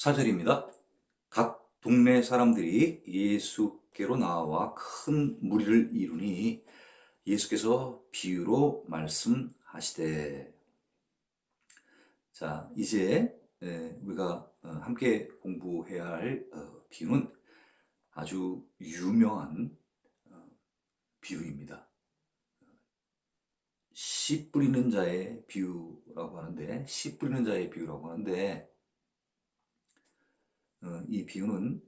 4절입니다. 각 동네 사람들이 예수께로 나와 큰 무리를 이루니 예수께서 비유로 말씀하시되. 자, 이제 우리가 함께 공부해야 할 비유는 아주 유명한 비유입니다. 씨 뿌리는 자의 비유라고 하는데, 씨 뿌리는 자의 비유라고 하는데, 이 비유는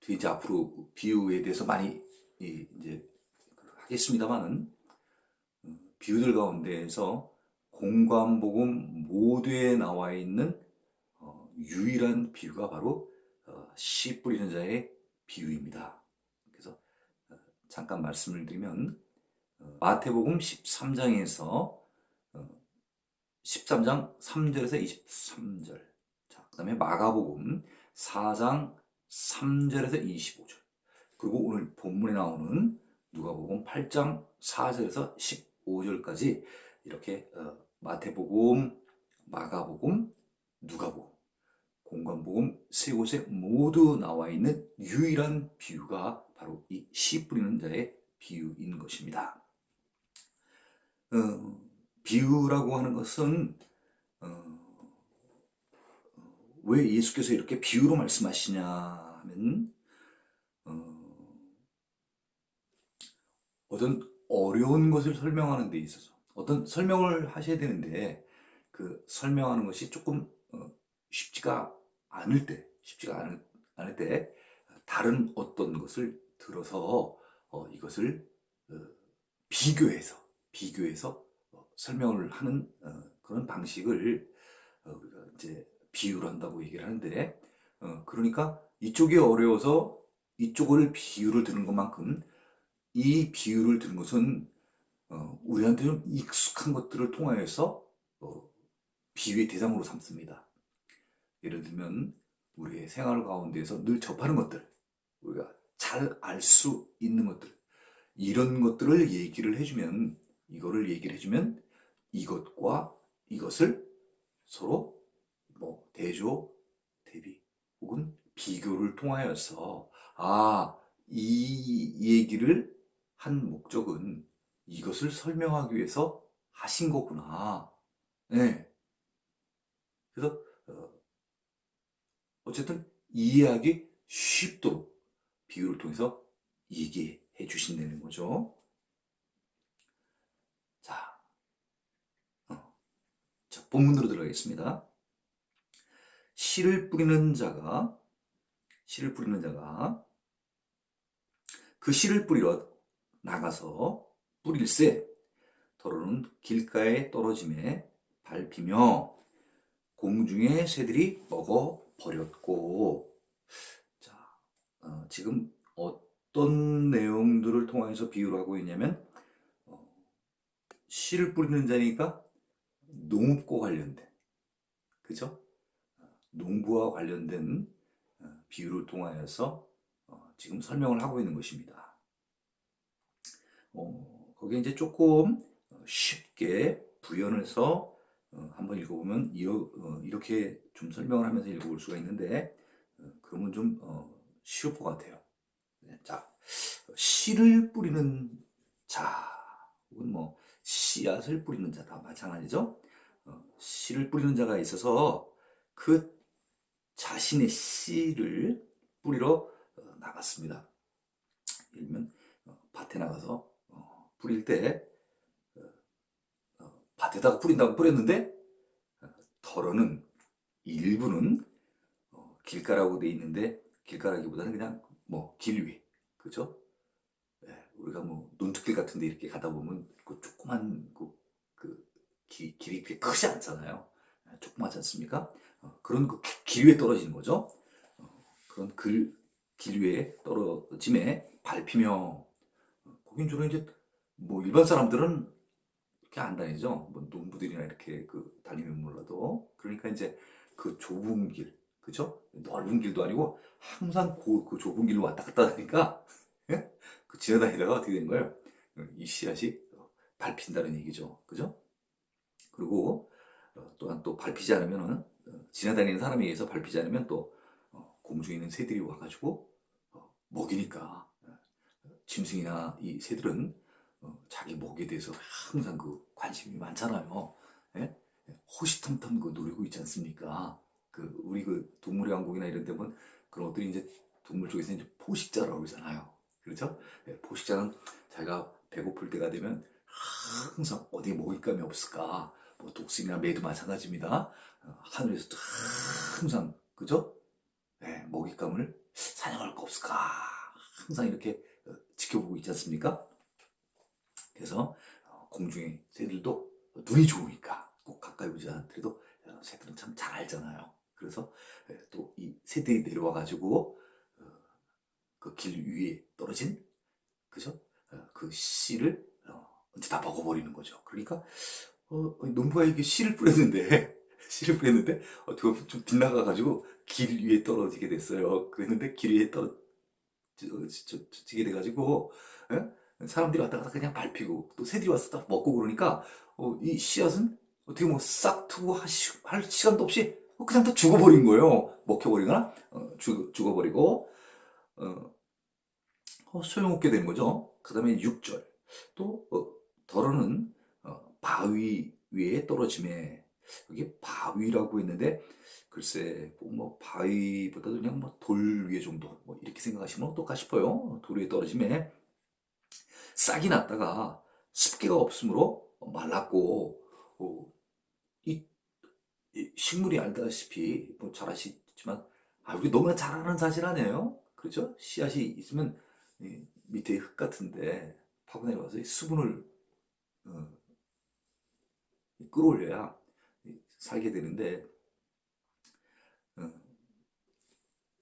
뒤에 이제 앞으로 비유에 대해서 많이 이제 하겠습니다만은, 비유들 가운데에서 공관복음 모두에 나와 있는 유일한 비유가 바로 씨 뿌리는 자의 비유입니다. 그래서 잠깐 말씀을 드리면, 마태복음 13장에서 13장 3절에서 23절, 자, 그 다음에 마가복음 4장 3절에서 25절, 그리고 오늘 본문에 나오는 누가복음 8장 4절에서 15절까지 이렇게 마태복음, 마가복음, 누가복음, 공관복음 세 곳에 모두 나와 있는 유일한 비유가 바로 이 씨 뿌리는 자의 비유인 것입니다. 비유라고 하는 것은 왜 예수께서 이렇게 비유로 말씀하시냐 하면, 어떤 어려운 것을 설명하는 데 있어서 어떤 설명을 하셔야 되는데, 그 설명하는 것이 조금 쉽지가 않을 때 다른 어떤 것을 들어서 이것을 비교해서 설명을 하는 그런 방식을 우리가 이제 비유를 한다고 얘기를 하는데, 그러니까 이쪽이 어려워서 이쪽을 비유를 드는 것만큼 이 비유를 드는 것은 우리한테 좀 익숙한 것들을 통하여서 비유의 대상으로 삼습니다. 예를 들면 우리의 생활 가운데에서 늘 접하는 것들, 우리가 잘 알 수 있는 것들, 이런 것들을 얘기를 해주면, 이것과 이것을 서로 대조, 대비 혹은 비교를 통하여서, 이 얘기를 한 목적은 이것을 설명하기 위해서 하신 거구나. 네. 그래서 어쨌든 이해하기 쉽도록 비유를 통해서 얘기해 주신다는 거죠. 자, 본문으로 들어가겠습니다. 씨를 뿌리는 자가 그 씨를 뿌리러 나가서 뿌릴새 더러는 길가에 떨어짐에 밟히며 공중의 새들이 먹어버렸고. 자, 지금 어떤 내용들을 통해서 비유를 하고 있냐면, 씨를 뿌리는 자니까 농업과 관련된, 그죠? 농부와 관련된 비유를 통하여서 지금 설명을 하고 있는 것입니다. 거기에 이제 조금 쉽게 부연해서 한번 읽어보면 이렇게 좀 설명을 하면서 읽어볼 수가 있는데, 그러면 좀 쉬울 것 같아요. 자, 씨를 뿌리는 자, 혹은 씨앗을 뿌리는 자, 다 마찬가지죠. 씨를 뿌리는 자가 있어서 그 자신의 씨를 뿌리러 나갔습니다. 예를 들면 밭에 나가서 뿌릴 때 밭에다가 뿌린다고 뿌렸는데, 덜어는 일부는 길가라고 돼 있는데, 길가라기보다는 그냥 길 위, 그죠? 우리가 논두길 같은 데 이렇게 가다 보면 그 조그만 길이 그렇게 크지 않잖아요. 조그맣지 않습니까? 그런 그 길 위에 떨어지는 거죠. 그런 길 위에 떨어짐에 밟히며, 거긴 주로 이제 일반 사람들은 이렇게 안 다니죠. 농부들이나 이렇게 다니면 몰라도. 그러니까 이제 그 좁은 길, 그죠? 넓은 길도 아니고 항상 그 좁은 길로 왔다 갔다 하니까 지나다니다가 어떻게 된 거예요? 이 씨앗이 밟힌다는 얘기죠. 그죠? 그리고 또한 또 밟히지 않으면 지나다니는 사람에 의해서 밟히지 않으면 또 공중에 있는 새들이 와가지고 먹이니까 짐승이나 이 새들은 자기 먹이에 대해서 항상 그 관심이 많잖아요. 예? 호시탐탐 그 노리고 있지 않습니까? 그 우리 그 동물의 왕국이나 이런 데 보면 그런 것들이 이제 동물 쪽에서 이제 포식자라고 그러잖아요. 그렇죠? 포식자는 자기가 배고플 때가 되면 항상 어디에 먹잇감이 없을까? 뭐 독수리나 매도 마찬가지입니다. 하늘에서도 항상 그죠? 먹잇감을 사냥할 거 없을까? 항상 이렇게 지켜보고 있지 않습니까? 그래서 공중의 새들도 눈이 좋으니까 꼭 가까이 오지 않더라도 새들은 참 잘 알잖아요. 그래서 또 이 새들이 내려와 가지고 그 길 위에 떨어진 그죠? 그 씨를 이제 다 먹어버리는 거죠. 그러니까 농부가 이게 씨를 뿌렸는데 씨를 뿌렸는데 어떻게 보면 좀 빗나가가지고 길 위에 떨어지게 됐어요. 그랬는데 길 위에 떨어지게 돼가지고 사람들이 왔다 갔다 그냥 밟히고 또 새들이 와서 딱 먹고 그러니까 이 씨앗은 어떻게 뭐 싹 트고 할 시간도 없이 그냥 다 죽어버린 거예요. 먹혀버리거나 죽어버리고 소용없게 되는 거죠. 그 다음에 6절 또 더러는 바위 위에 떨어짐에 여기 바위라고 했는데 글쎄 뭐 바위보다도 그냥 뭐 돌 위에 정도 뭐 이렇게 생각하시면 어떨까 싶어요. 돌 위에 떨어짐에 싹이 났다가 습기가 없으므로 말랐고 이, 이 식물이 알다시피 뭐 잘 아시지만 우리 너무나 잘 아는 사실 아니에요? 그렇죠? 씨앗이 있으면 밑에 흙 같은데 파고 내려와서 수분을 끌어올려야 살게 되는데 어,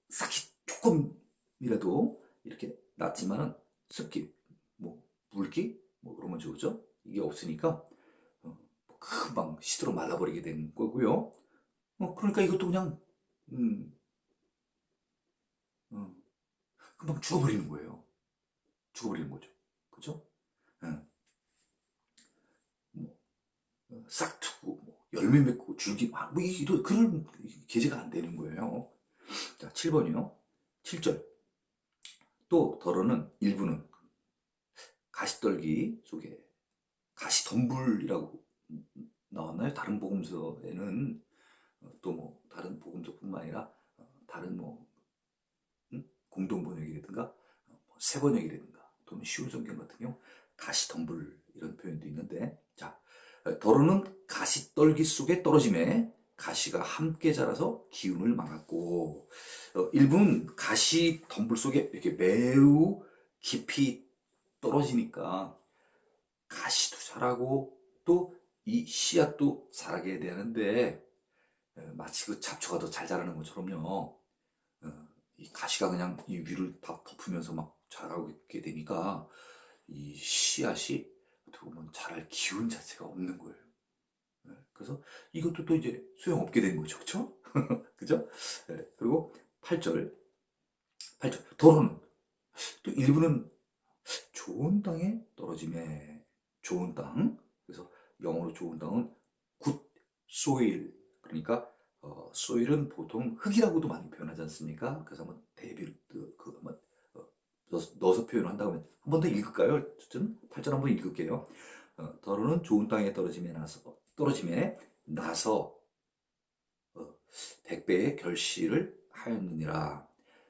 싹이 조금이라도 이렇게 났지만은 습기, 뭐 물기, 뭐 그런 거죠, 그죠? 이게 없으니까 금방 시들어 말라버리게 된 거고요. 그러니까 이것도 그냥 음, 어, 금방 죽어버리는 거예요. 죽어버리는 거죠, 그죠? 뭐, 싹트고 뭐 열매 맺고 줄기 뭐 이런 그런 계제가 안 되는 거예요. 자, 7번이요. 7절. 또 덜어는 일부는 가시떨기 속에 가시덤불이라고 나왔나요? 다른 복음서에는 또 뭐 다른 복음서뿐만 아니라 다른 뭐 공동 번역이라든가 새 번역이라든가 또는 시우 성경 같은 경우 가시덤불 이런 표현도 있는데 자 덜어는 가시떨기 속에 떨어짐에 가시가 함께 자라서 기운을 막았고 일부는 가시 덤불 속에 이렇게 매우 깊이 떨어지니까 가시도 자라고 또 이 씨앗도 자라게 되는데 마치 그 잡초가 더 잘 자라는 것처럼요. 이 가시가 그냥 이 위를 다 덮으면서 막 자라고 있게 되니까 이 씨앗이 어떻게 보면 자랄 기운 자체가 없는 거예요. 그래서 이것도 또 이제 소용없게 되는 거죠. 그쵸? 그죠? 그리고 8절. 8절. 도로는 또 일부는 좋은 땅에 떨어짐에 좋은 땅. 그래서 영어로 좋은 땅은 good soil. 그러니까 soil은 보통 흙이라고도 많이 표현하지 않습니까? 그래서 한번 대비를 한번 넣어서 표현을 한다고 하면 한 번 더 읽을까요? 어쨌든 8절 한번 읽을게요. 더러는 좋은 땅에 떨어짐에 나서 100배의 결실을 하였느니라.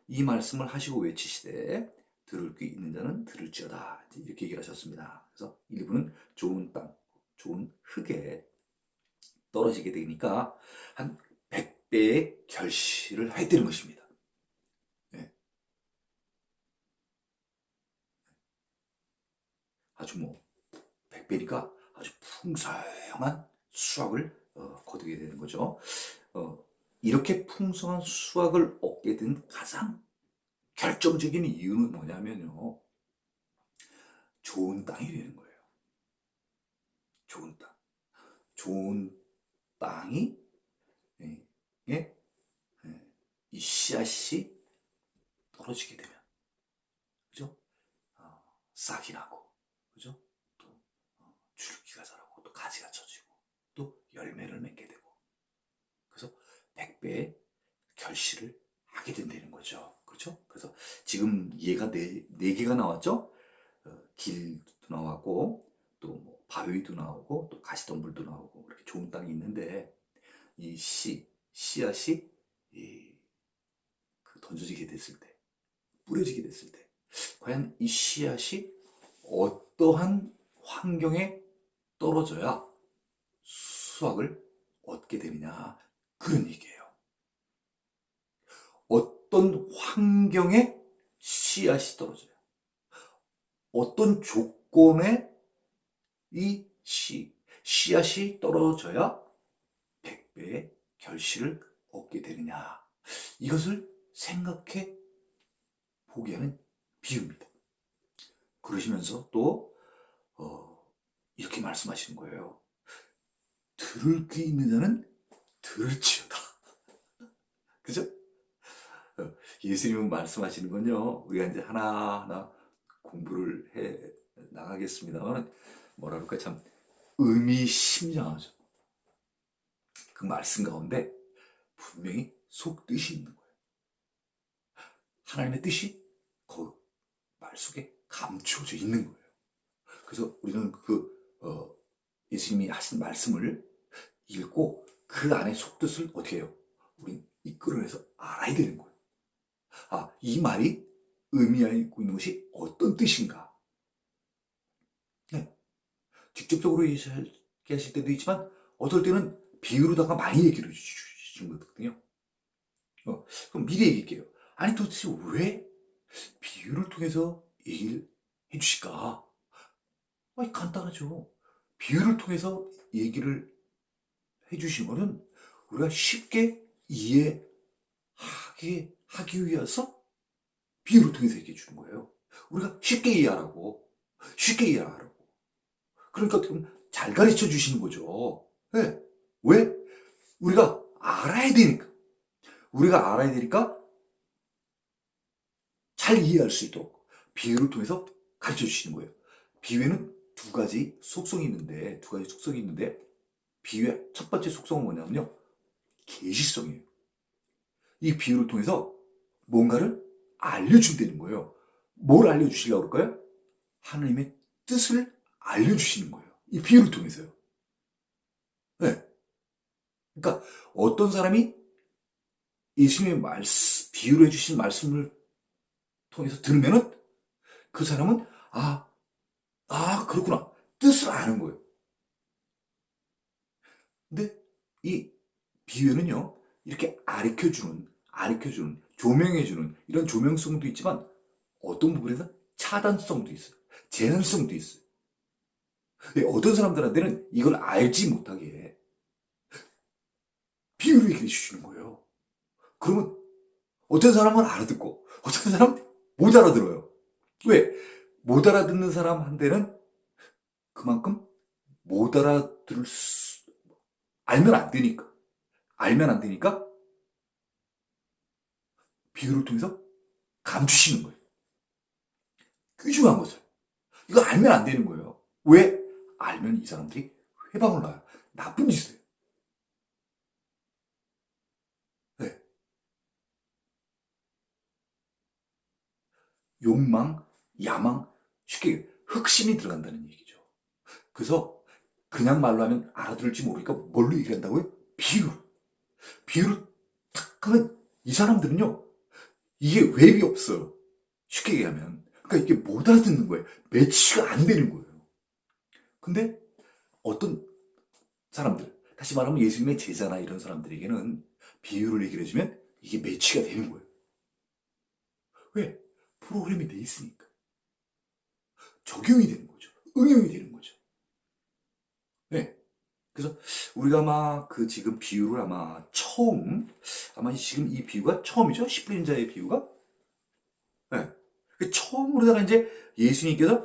이 말씀을 하시고 외치시되 들을 귀 있는 자는 들을지어다. 이렇게 얘기를 하셨습니다. 그래서 일부는 좋은 땅, 좋은 흙에 떨어지게 되니까 한 100배의 결실을 하였다는 것입니다. 네. 아주 뭐 100배니까 아주 풍성한 수확을 거두게 되는 거죠. 이렇게 풍성한 수확을 얻게 된 가장 결정적인 이유는 뭐냐면요. 좋은 땅이 되는 거예요. 좋은 땅. 좋은 땅이 예, 예, 이 씨앗이 떨어지게 되면 그죠? 싹이 나고 그죠? 또 줄기가 자라고 또 가지가 쳐지고 또 열매를 맺게 되고 그래서 100배의 결실을 하게 된다는 거죠. 그렇죠? 그래서 지금 얘가 네 개가 나왔죠? 길도 나왔고, 또뭐 바위도 나오고, 또 가시덤불도 나오고, 그렇게 좋은 땅이 있는데, 이 씨앗이 던져지게 됐을 때, 뿌려지게 됐을 때, 과연 이 씨앗이 어떠한 환경에 떨어져야 수확을 얻게 되느냐, 그런 얘기예요. 어떤 환경에 씨앗이 떨어져요. 어떤 조건에 이 씨앗이 떨어져야 100배의 결실을 얻게 되느냐. 이것을 생각해 보게 하는 비유입니다. 그러시면서 또 이렇게 말씀하시는 거예요. 들을 귀 있는 자는 들을지어다. 그죠? 예수님은 말씀하시는 건요. 우리가 이제 하나하나 공부를 해 나가겠습니다만 뭐라 그럴까 참 의미심장하죠. 그 말씀 가운데 분명히 속뜻이 있는 거예요. 하나님의 뜻이 그 말 속에 감추어져 있는 거예요. 그래서 우리는 예수님이 하신 말씀을 읽고 그 안에 속뜻을 어떻게 해요? 우린 이끌어내서 알아야 되는 거예요. 아, 이 말이 의미하고 있는 것이 어떤 뜻인가? 네. 직접적으로 얘기하실 때도 있지만 어떨 때는 비유로다가 많이 얘기를 해주시는 거거든요. 그럼 미리 얘기할게요. 아니 도대체 왜 비유를 통해서 얘기를 해주실까? 아니 간단하죠. 비유를 통해서 얘기를 해주신 거는 우리가 쉽게 이해하기 위해서 비유를 통해서 얘기해 주는 거예요. 우리가 쉽게 이해하라고. 그러니까 잘 가르쳐 주시는 거죠. 네. 왜? 우리가 알아야 되니까. 잘 이해할 수 있도록 비유를 통해서 가르쳐 주시는 거예요. 비유에는 두 가지 속성이 있는데 비유의 첫 번째 속성은 뭐냐면요. 계시성이에요. 이 비유를 통해서 뭔가를 알려준다는 거예요. 뭘 알려주시려고 그럴까요? 하나님의 뜻을 알려주시는 거예요. 이 비유를 통해서요. 네. 그러니까 어떤 사람이 예수님의 비유를 해주신 말씀을 통해서 들으면은 그 사람은 그렇구나. 뜻을 아는 거예요. 근데 이 비유는요, 이렇게 가르쳐주는, 조명해주는 이런 조명성도 있지만 어떤 부분에서 차단성도 있어요. 제한성도 있어요. 어떤 사람들한테는 이걸 알지 못하게 비유를 얘기해 주시는 거예요. 그러면 어떤 사람은 알아듣고 어떤 사람은 못 알아들어요. 왜? 못 알아듣는 사람한테는 그만큼 못 알면 안 되니까 비유를 통해서 감추시는 거예요. 귀중한 것을. 이거 알면 안 되는 거예요. 왜? 알면 이 사람들이 회방을 놔요. 나쁜 짓을 해요. 네. 욕망, 야망, 쉽게 흑심이 들어간다는 얘기죠. 그래서 그냥 말로 하면 알아들을지 모르니까 뭘로 얘기한다고요? 비유를 탁 하면 이 사람들은요, 이게 웹이 없어요. 쉽게 얘기하면. 그러니까 이게 못 알아듣는 거예요. 매치가 안 되는 거예요. 근데 어떤 사람들, 다시 말하면 예수님의 제자나 이런 사람들에게는 비유를 얘기를 해주면 이게 매치가 되는 거예요. 왜? 프로그램이 돼 있으니까. 적용이 되는 거죠. 응용이 되는 거죠. 네. 그래서 우리가 아마 지금 비유를 아마 지금 이 비유가 처음이죠? 10분인자의 비유가? 네. 처음으로다가 이제 예수님께서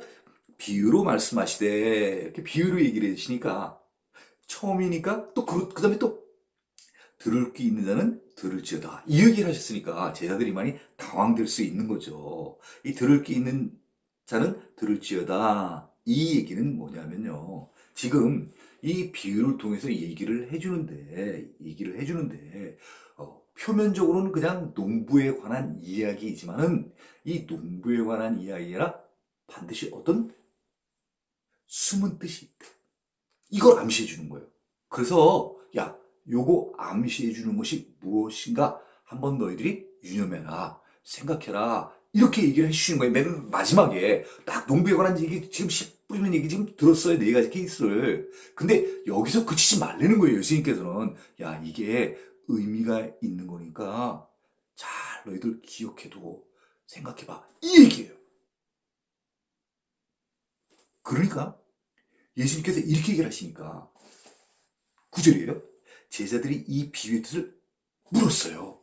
비유로 말씀하시되, 이렇게 비유로 얘기를 해주시니까, 처음이니까, 또 그 다음에 또, 들을 귀 있는 자는 들을지어다. 이 얘기를 하셨으니까, 제자들이 많이 당황될 수 있는 거죠. 이 들을 귀 있는 자는 들을지어다. 이 얘기는 뭐냐면요. 지금 이 비유를 통해서 얘기를 해주는데, 표면적으로는 그냥 농부에 관한 이야기이지만은 이 농부에 관한 이야기라 반드시 어떤 숨은 뜻이 있다. 이걸 암시해 주는 거예요. 그래서 야, 요거 암시해 주는 것이 무엇인가 한번 너희들이 유념해라, 생각해라, 이렇게 얘기를 해주시는 거예요. 맨 마지막에 딱 농부에 관한 얘기, 지금 씨 뿌리는 얘기 지금 들었어요. 네 가지 케이스를. 근데 여기서 그치지 말라는 거예요. 예수님께서는. 야, 이게 의미가 있는 거니까 잘 너희들 기억해두고 생각해봐, 이 얘기예요. 그러니까 예수님께서 이렇게 얘기를 하시니까 9절이에요. 제자들이 이 비유의 뜻을 물었어요.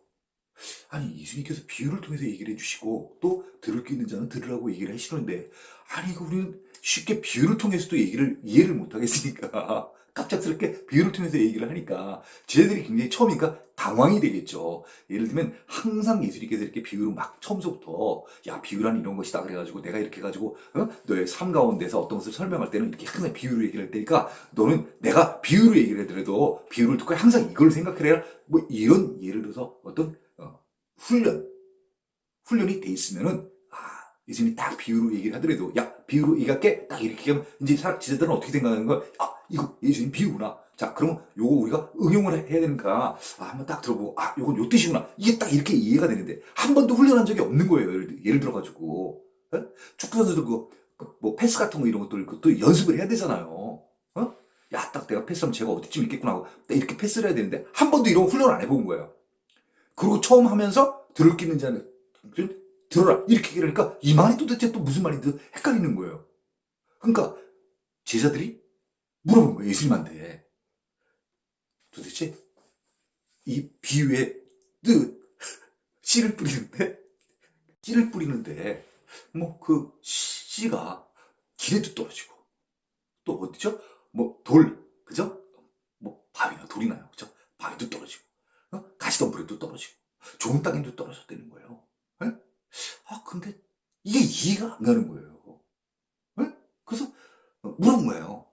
아니, 예수님께서 비유를 통해서 얘기를 해주시고 또 들을 게 있는 자는 들으라고 얘기를 하시는데, 아니 우리는 쉽게 비유를 통해서도 이해를 못하겠으니까 갑작스럽게 비유를 통해서 얘기를 하니까 제자들이 굉장히 처음이니까 당황이 되겠죠. 예를 들면 항상 예수님께서 이렇게 비유를 막 처음서부터 야, 비유란 이런 것이다 그래가지고 내가 이렇게 해가지고 너의 삶 가운데서 어떤 것을 설명할 때는 이렇게 항상 비유로 얘기를 할 테니까 너는 내가 비유로 얘기를 하더라도 비유를 듣고 항상 이걸 생각해라, 뭐 이런, 예를 들어서 어떤 훈련이 돼 있으면은, 예수님이 딱 비유로 얘기를 하더라도, 야, 비유로 얘기할게. 딱 이렇게 하면, 이제 지자들은 어떻게 생각하는 거야? 이거 예수님 비유구나. 자, 그러면 요거 우리가 응용을 해야 되니까, 한번 딱 들어보고, 요건 요 뜻이구나. 이게 딱 이렇게 이해가 되는데, 한 번도 훈련한 적이 없는 거예요. 예를 들어가지고. 축구 선수들 뭐 패스 같은 거 이런 것들, 그것도 연습을 해야 되잖아요. 야, 딱 내가 패스하면 제가 어디쯤 있겠구나 하고, 딱 이렇게 패스를 해야 되는데, 한 번도 이런 거 훈련 안 해본 거예요. 그리고 처음 하면서 들을 게 있는 자는 들어라, 이렇게 얘기를 하니까 이 말이 도대체 또 무슨 말인지 헷갈리는 거예요. 그러니까 제자들이 물어본 거예요. 예수님한테. 도대체 이 비유의 뜻, 씨를 뿌리는데 뭐 그 씨가 길에도 떨어지고 또 어디죠? 뭐 돌, 그죠? 뭐 바위나 돌이나요, 그죠? 바위도 떨어지고 가시덤불에도 떨어지고 좋은 땅에도 떨어졌다는 거예요. 에? 근데 이게 이해가 안 가는 거예요. 에? 그래서 물어본 거예요.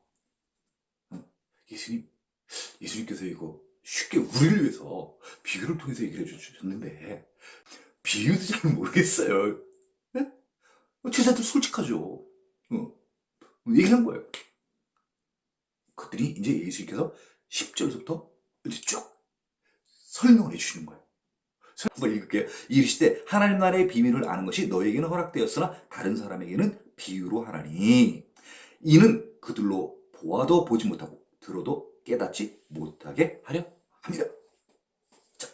예수님께서 이거 쉽게 우리를 위해서 비유를 통해서 얘기를 해주셨는데 비유도 잘 모르겠어요. 에? 제자들 솔직하죠. 얘기한 거예요. 그들이 이제 예수님께서 10절부터 이제 쭉 설명을 해주시는 거예요. 한번 읽을게요. 이르시되 하나님 나라의 비밀을 아는 것이 너에게는 허락되었으나 다른 사람에게는 비유로 하나니 이는 그들로 보아도 보지 못하고 들어도 깨닫지 못하게 하려 합니다. 자,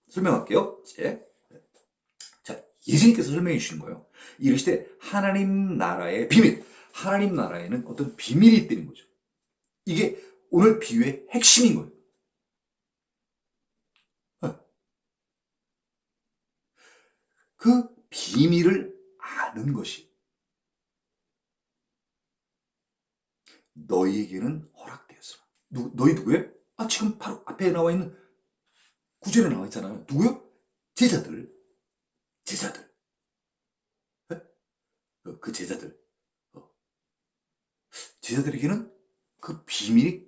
설명할게요. 자, 예수님께서 설명해 주시는 거예요. 이르시되 하나님 나라의 비밀. 하나님 나라에는 어떤 비밀이 있다는 거죠. 이게 오늘 비유의 핵심인 거예요. 그 비밀을 아는 것이 너희에게는 허락되었으나. 너희 누구예요? 지금 바로 앞에 나와 있는 구절에 나와 있잖아요. 누구요? 제자들. 네? 그 제자들. 제자들에게는 그 비밀이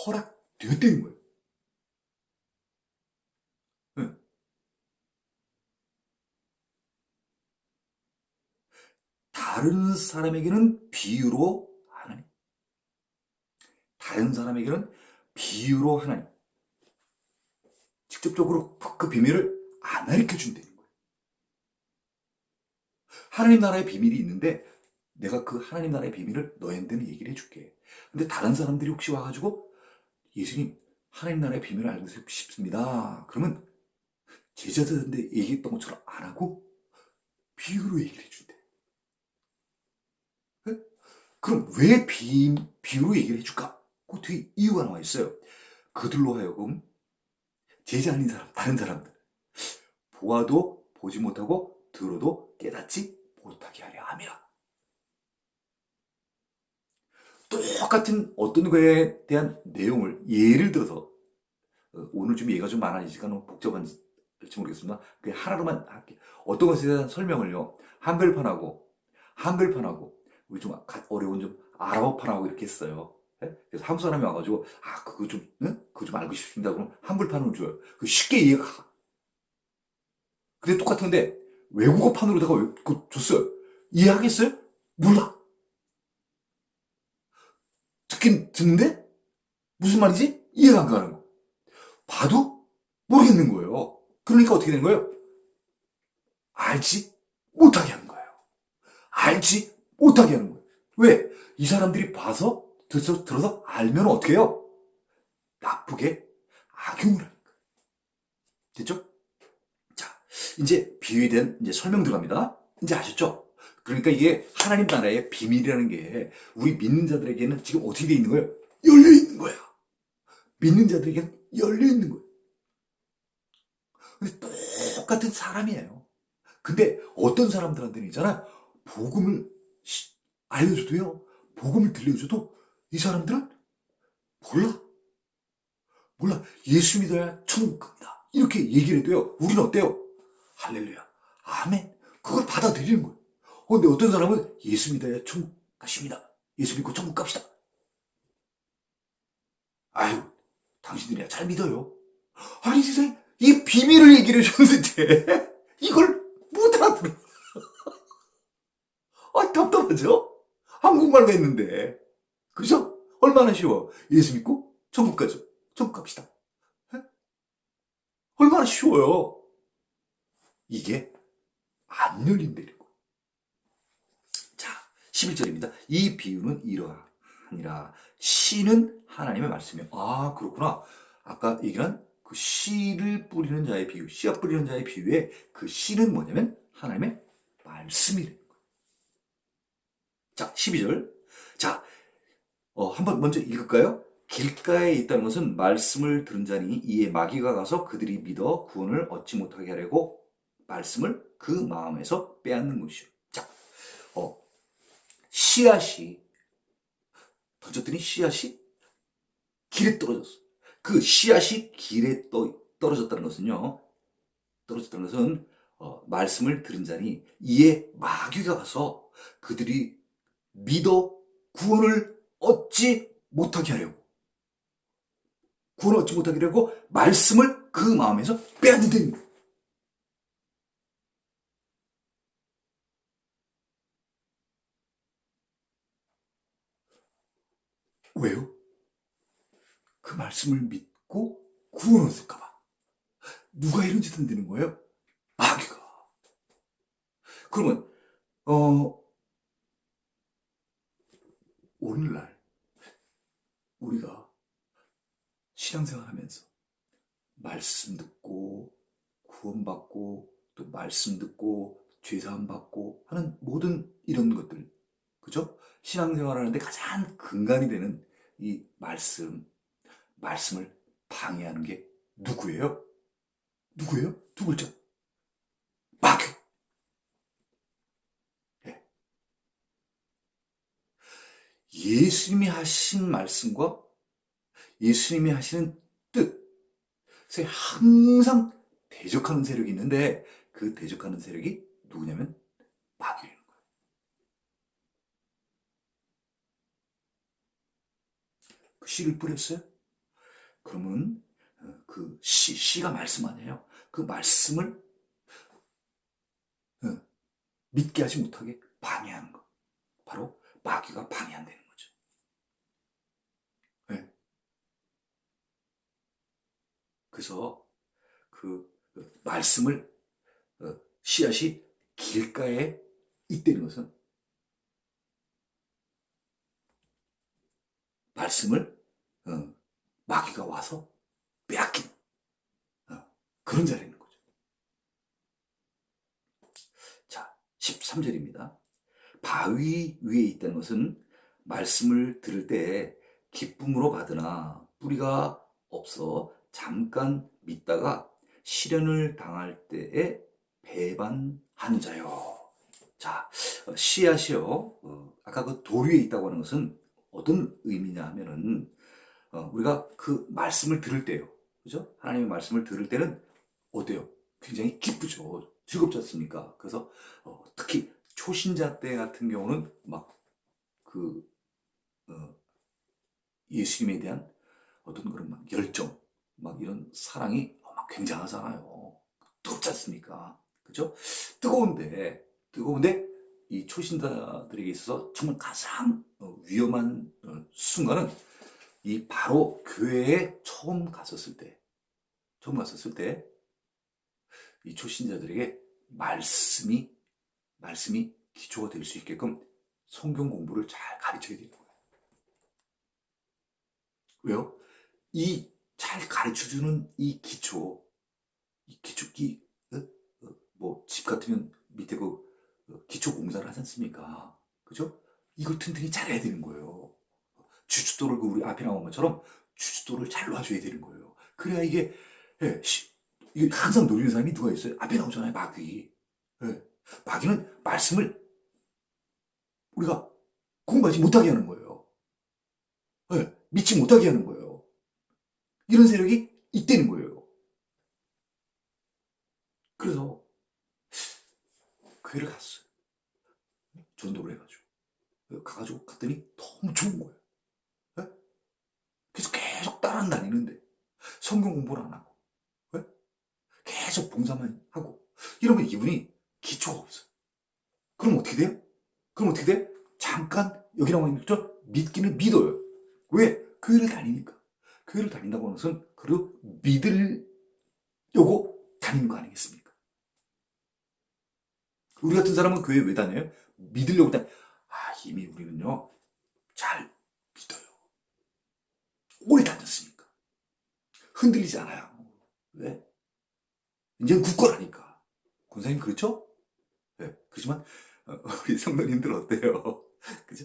허락되었다는 거예요. 네. 다른 사람에게는 비유로 하나님. 다른 사람에게는 비유로 하나님. 직접적으로 그 비밀을 안 가르쳐 준다는 거예요. 하나님 나라의 비밀이 있는데 내가 그 하나님 나라의 비밀을 너희한테는 얘기를 해줄게. 근데 다른 사람들이 혹시 와가지고 예수님, 하나님 나라의 비밀을 알고 싶습니다. 그러면 제자들한테 얘기했던 것처럼 안 하고 비유로 얘기를 해준대. 네? 그럼 왜 비유로 얘기를 해줄까? 그 뒤에 이유가 나와 있어요. 그들로 하여금 제자 아닌 사람, 다른 사람들 보아도 보지 못하고 들어도 깨닫지 못하게 하려 함이라. 똑같은 어떤 거에 대한 내용을 예를 들어서 오늘 좀 얘기가 좀 많아지니까 너무 복잡한지 모르겠습니다. 그냥 하나로만 할게요. 어떤 것에 대한 설명을요, 한글판하고 우리 좀 어려운 좀 아랍어판하고 이렇게 했어요. 예? 그래서 한국 사람이 와가지고, 아, 그거 좀, 응? 그거 좀 알고 싶습니다. 그럼 한글판으로 줘요. 그 쉽게 이해가 가. 근데 똑같은데, 외국어판으로다가 그거 줬어요. 이해하겠어요? 몰라. 듣긴 듣는데, 무슨 말인지 이해가 안 가는 거. 봐도 모르겠는 거예요. 그러니까 어떻게 되는 거예요? 알지 못하게 하는 거예요. 알지 못하게 하는 거예요. 왜? 이 사람들이 봐서 들어서 알면 어떻게 해요? 나쁘게 악용을 하는 거예요. 됐죠? 자, 이제 비유에 대한 이제 설명 들어갑니다. 이제 아셨죠? 그러니까 이게 하나님 나라의 비밀이라는 게 우리 믿는 자들에게는 지금 어떻게 돼 있는 거예요? 열려 있는 거야. 믿는 자들에게는 열려 있는 거예요. 근데 똑같은 사람이에요. 근데 어떤 사람들한테는 있잖아. 복음을 알려줘도요. 복음을 들려줘도 이 사람들은 몰라. 몰라. 예수 믿어야 천국 갑니다. 이렇게 얘기를 해도요. 우리는 어때요? 할렐루야. 아멘. 그걸 받아들이는 거예요. 근데 어떤 사람은 예수 믿어야 천국 가십니다. 예수 믿고 천국 갑시다. 아유, 당신들이야 잘 믿어요. 아니 세상에 이 비밀을 얘기를 해줬는데 이걸 못 알아들어. 아, 답답하죠? 한국말로 했는데. 그죠? 얼마나 쉬워. 예수 믿고 천국 가죠. 천국 갑시다. 에? 얼마나 쉬워요. 이게 안 열린다는 거. 자, 11절입니다. 이 비유는 이러하니라. 씨는 하나님의 말씀이요. 아, 그렇구나. 아까 얘기한 그 씨를 뿌리는 자의 비유, 씨앗 뿌리는 자의 비유에 그 씨는 뭐냐면 하나님의 말씀이래요. 자, 12절. 자, 한번 먼저 읽을까요? 길가에 있다는 것은 말씀을 들은 자니 이에 마귀가 가서 그들이 믿어 구원을 얻지 못하게 하려고 말씀을 그 마음에서 빼앗는 것이요. 자, 씨앗이 던졌더니 씨앗이 길에 떨어졌어. 그 씨앗이 길에 떨어졌다는 것은요. 떨어졌다는 것은 말씀을 들은 자니 이에 마귀가 가서 그들이 믿어 구원을 얻지 못하게 하려고 구원을 얻지 못하게 하려고 말씀을 그 마음에서 빼앗는다는 거예요. 왜요? 그 말씀을 믿고 구원을 얻을까 봐. 누가 이런 짓 한다는 거예요? 마귀가. 그러면 오늘날 우리가 신앙생활하면서 말씀 듣고 구원받고 또 말씀 듣고 죄사함 받고 하는 모든 이런 것들, 그죠? 신앙생활하는데 가장 근간이 되는 이 말씀을 방해하는 게 누구예요? 누구예요? 두 글자. 마귀. 예. 예수님이 하신 말씀과 예수님이 하시는 뜻에 항상 대적하는 세력이 있는데 그 대적하는 세력이 누구냐면 마귀예요. 그 씨를 뿌렸어요? 그러면 그 씨가 말씀 아니에요? 그 말씀을 믿게 하지 못하게 방해하는 거. 바로 마귀가 방해한다는 거죠. 네. 그래서 그 말씀을 씨앗이 길가에 있다는 것은 말씀을 마귀가 와서 빼앗긴 그런 자리인 거죠. 자, 13절입니다. 바위 위에 있다는 것은 말씀을 들을 때 기쁨으로 받으나 뿌리가 없어 잠깐 믿다가 시련을 당할 때에 배반하는 자요. 자, 씨앗이요. 아까 그 돌 위에 있다고 하는 것은 어떤 의미냐 하면은 우리가 그 말씀을 들을 때요. 그죠? 하나님의 말씀을 들을 때는 어때요? 굉장히 기쁘죠. 즐겁지 않습니까? 그래서 특히 초신자 때 같은 경우는 막 그 예수님에 대한 어떤 그런 막 열정, 막 이런 사랑이 막 굉장하잖아요. 뜨겁지 않습니까? 그죠? 뜨거운데 이 초신자들에게 있어서 정말 가장 위험한 순간은 이 바로 교회에 처음 갔었을 때 이 초신자들에게 말씀이 기초가 될 수 있게끔 성경 공부를 잘 가르쳐야 되는 거예요. 왜요? 이 잘 가르쳐주는 이 기초, 뭐, 집 같으면 밑에 기초 공사를 하지 않습니까? 그죠? 이걸 튼튼히 잘해야 되는 거예요. 주춧돌을 우리 앞에 나온 것처럼 주춧돌을 잘 놔줘야 되는 거예요. 그래야 예, 이게 항상 노리는 사람이 누가 있어요? 앞에 나오잖아요, 마귀. 예, 마귀는 말씀을 우리가 공부하지 못하게 하는 거예요. 예, 믿지 못하게 하는 거예요. 이런 세력이 있다는 거예요. 그래서 교회를 갔어요. 전도를 해가지고. 가가지고 갔더니 너무 좋은 거예요. 예? 그래서 계속 따라다니는데 성경 공부를 안 하고 예? 계속 봉사만 하고 이러면 이분이 기초가 없어요. 그럼 어떻게 돼요? 잠깐 여기 나와 있는 것처럼 믿기는 믿어요. 왜? 교회를 다니니까. 교회를 다닌다고 하는 것은 그래도 믿으려고 다니는 거 아니겠습니까? 우리 같은 사람은 교회 왜 다녀요? 믿으려고 다녀요. 이미 우리는요 잘 믿어요. 오래 다녔으니까. 흔들리지 않아요. 왜? 이제는 굳건하니까. 권사님 그렇죠? 네. 그렇지만 우리 성도님들 어때요? 그죠?